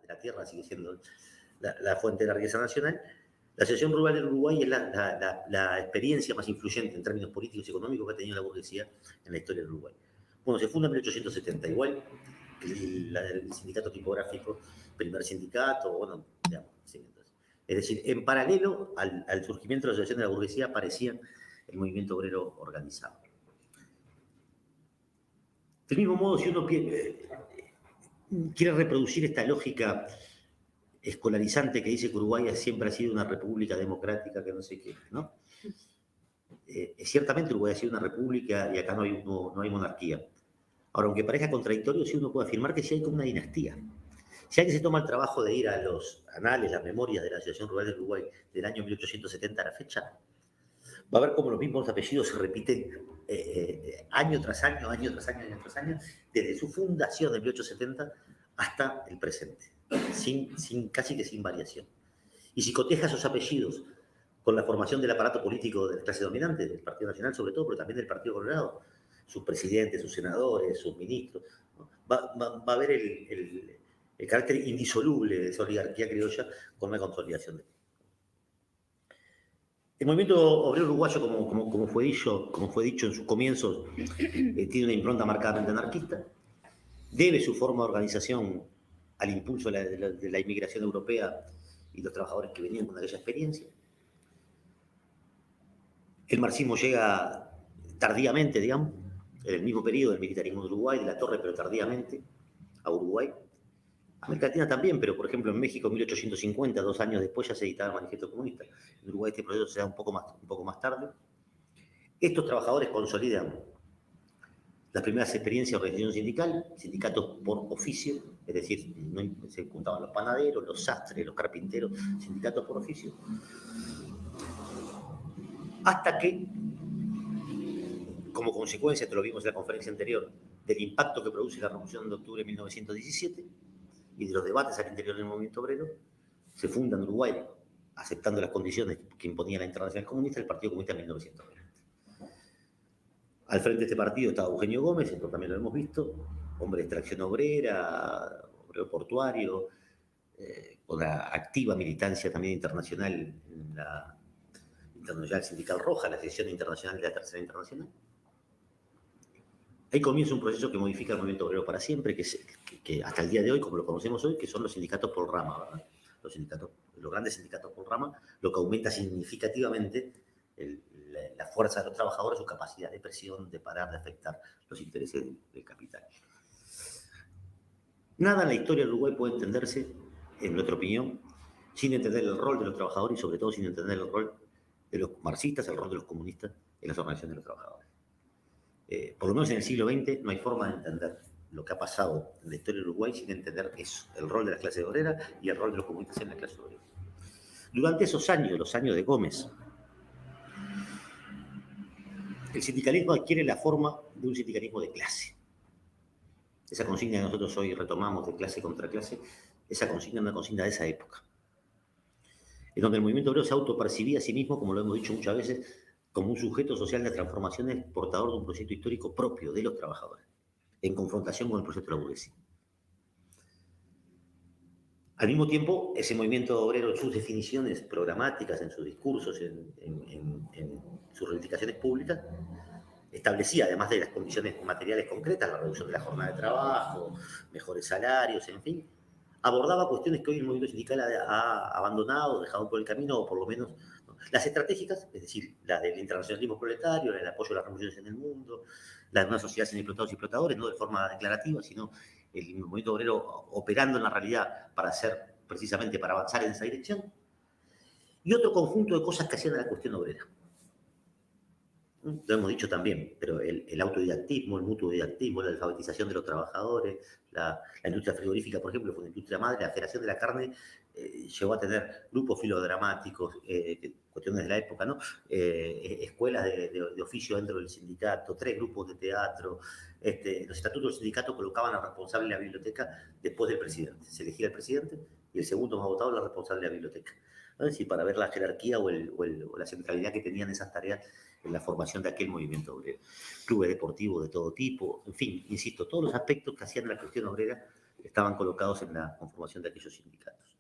la tierra sigue siendo la fuente de la riqueza nacional. La Asociación Rural del Uruguay es la experiencia más influyente en términos políticos y económicos que ha tenido la burguesía en la historia del Uruguay. Bueno, se funda en 1870, igual que el sindicato tipográfico, primer sindicato, bueno, digamos, sí, entonces. Es decir, en paralelo al surgimiento de la Asociación de la Burguesía aparecía el movimiento obrero organizado. Del mismo modo, si uno quiere reproducir esta lógica escolarizante que dice que Uruguay siempre ha sido una república democrática, que no sé qué, ¿no? Ciertamente Uruguay ha sido una república y acá no hay monarquía. Ahora, aunque parezca contradictorio, sí uno puede afirmar que sí hay como una dinastía. Si alguien se toma el trabajo de ir a los anales, las memorias de la Asociación Rural del Uruguay del año 1870 a la fecha, va a ver cómo los mismos apellidos se repiten año tras año, desde su fundación en 1870 hasta el presente, casi que sin variación. Y si coteja esos apellidos con la formación del aparato político de la clase dominante, del Partido Nacional sobre todo, pero también del Partido Colorado, sus presidentes, sus senadores, sus ministros, ¿no? va a ver el carácter indisoluble de esa oligarquía criolla con la consolidación de. El movimiento obrero uruguayo, como fue dicho en sus comienzos, tiene una impronta marcadamente anarquista, debe su forma de organización al impulso de la inmigración europea y los trabajadores que venían con aquella experiencia. El marxismo llega tardíamente, digamos, en el mismo periodo del militarismo de Uruguay, de la Torre, pero tardíamente, a Uruguay. América Latina también, pero por ejemplo en México en 1850, 2 años después, ya se editaba el Manifiesto Comunista. En Uruguay este proceso se da un poco más tarde. Estos trabajadores consolidan las primeras experiencias de organización sindical, sindicatos por oficio, es decir, se juntaban los panaderos, los sastres, los carpinteros, sindicatos por oficio, hasta que, como consecuencia, esto lo vimos en la conferencia anterior, del impacto que produce la Revolución de Octubre de 1917 y de los debates al interior del movimiento obrero, se funda en Uruguay, aceptando las condiciones que imponía la Internacional Comunista, el Partido Comunista en 1920. Al frente de este partido estaba Eugenio Gómez, esto también lo hemos visto, hombre de extracción obrera, obrero portuario, con la activa militancia también internacional en la Internacional Sindical Roja, la sección internacional de la Tercera Internacional. Ahí comienza un proceso que modifica el movimiento obrero para siempre, que hasta el día de hoy, como lo conocemos hoy, que son los sindicatos por rama, ¿verdad? Los grandes sindicatos por rama, lo que aumenta significativamente la fuerza de los trabajadores, su capacidad de presión, de parar, de afectar los intereses del capital. Nada en la historia del Uruguay puede entenderse, en nuestra opinión, sin entender el rol de los trabajadores y sobre todo sin entender el rol de los marxistas, el rol de los comunistas en las organizaciones de los trabajadores. Por lo menos en el siglo XX no hay forma de entender lo que ha pasado en la historia del Uruguay sin entender eso, el rol de la clase obrera y el rol de los comunistas en la clase obrera. Durante esos años, los años de Gómez, el sindicalismo adquiere la forma de un sindicalismo de clase. Esa consigna que nosotros hoy retomamos de clase contra clase, esa consigna es una consigna de esa época, en donde el movimiento obrero se autopercibía a sí mismo, como lo hemos dicho muchas veces, como un sujeto social de transformaciones portador de un proyecto histórico propio de los trabajadores, en confrontación con el proyecto de la burguesía. Al mismo tiempo, ese movimiento obrero, en sus definiciones programáticas, en sus discursos, en sus reivindicaciones públicas, establecía, además de las condiciones materiales concretas, la reducción de la jornada de trabajo, mejores salarios, en fin, abordaba cuestiones que hoy el movimiento sindical ha abandonado, dejado por el camino, o por lo menos, ¿no? Las estratégicas, es decir, la del internacionalismo proletario, el apoyo a las revoluciones en el mundo, la de una sociedad sin explotados y explotadores, no de forma declarativa, sino el movimiento obrero operando en la realidad para avanzar en esa dirección, y otro conjunto de cosas que hacían a la cuestión obrera. Lo hemos dicho también, pero el autodidactismo, el mutuo didactismo, la alfabetización de los trabajadores, la industria frigorífica, por ejemplo, fue una industria madre, la Federación de la Carne llegó a tener grupos filodramáticos, cuestiones de la época, ¿no? Escuelas de oficio dentro del sindicato, 3 grupos de teatro. Los estatutos del sindicato colocaban al responsable de la biblioteca después del presidente. Se elegía el presidente y el segundo más votado era el responsable de la biblioteca. ¿No? Es decir, para ver la jerarquía o la centralidad que tenían esas tareas en la formación de aquel movimiento obrero. Clubes deportivos de todo tipo, en fin, insisto, todos los aspectos que hacían la cuestión obrera estaban colocados en la conformación de aquellos sindicatos.